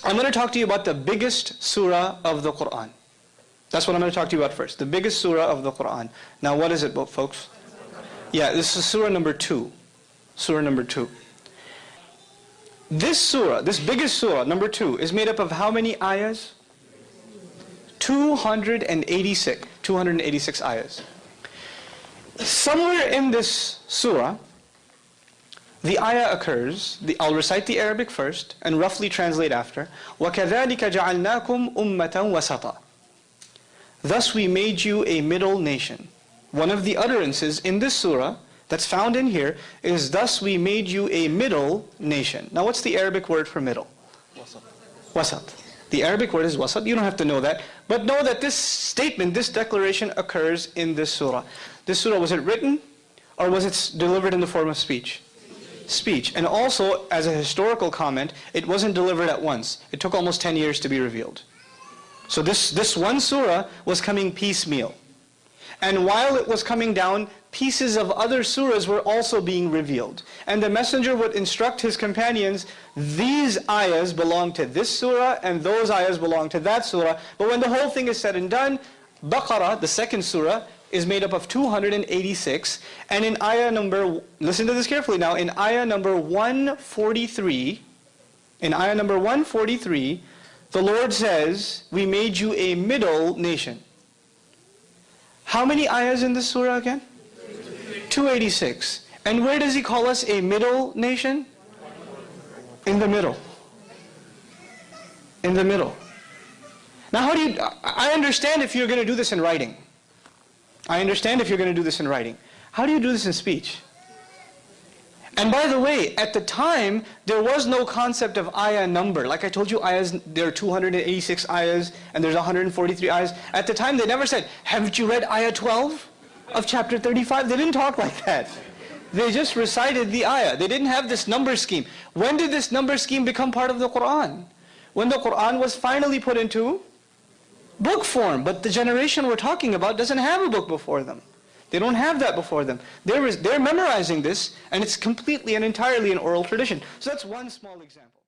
I'm going to talk to you about the biggest surah of the Quran. That's what I'm going to talk to you about first. The biggest surah of the Quran. Now what is it, folks? Yeah, this is surah number 2. Surah number 2. This surah, this biggest surah, number 2, is made up of how many ayahs? 286. 286 ayahs. Somewhere in this surah, the ayah occurs, I'll recite the Arabic first and roughly translate after. وَكَذَلِكَ جَعَلْنَاكُمْ أُمَّةً وَسَطًا. Thus we made you a middle nation. One of the utterances in this surah that's found in here is, thus we made you a middle nation. Now what's the Arabic word for middle? Wasat. Wasat. The Arabic word is wasat. You don't have to know that. But know that this statement, this declaration occurs in this surah. This surah, was it written or was it delivered in the form of speech? Speech. And also, as a historical comment, it wasn't delivered at once. It took almost 10 years to be revealed. So this one surah was coming piecemeal. And while it was coming down, pieces of other surahs were also being revealed. And the messenger would instruct his companions, these ayahs belong to this surah and those ayahs belong to that surah. But when the whole thing is said and done, Baqarah, the second surah, is made up of 286. And in ayah number, listen to this carefully now, in ayah number 143, the Lord says, we made you a middle nation. How many ayahs in this surah again? 286. And where does He call us a middle nation? In the middle. In the middle. Now how do you, I understand if you're going to do this in writing. I understand if you're going to do this in writing. How do you do this in speech? And by the way, at the time, there was no concept of ayah number. Like I told you, ayahs, there are 286 ayahs, and there's 143 ayahs. At the time, they never said, haven't you read ayah 12 of chapter 35? They didn't talk like that. They just recited the ayah. They didn't have this number scheme. When did this number scheme become part of the Quran? When the Quran was finally put into book form. But the generation we're talking about doesn't have a book before them. They don't have that before them. They're memorizing this, and it's completely and entirely an oral tradition. So that's one small example.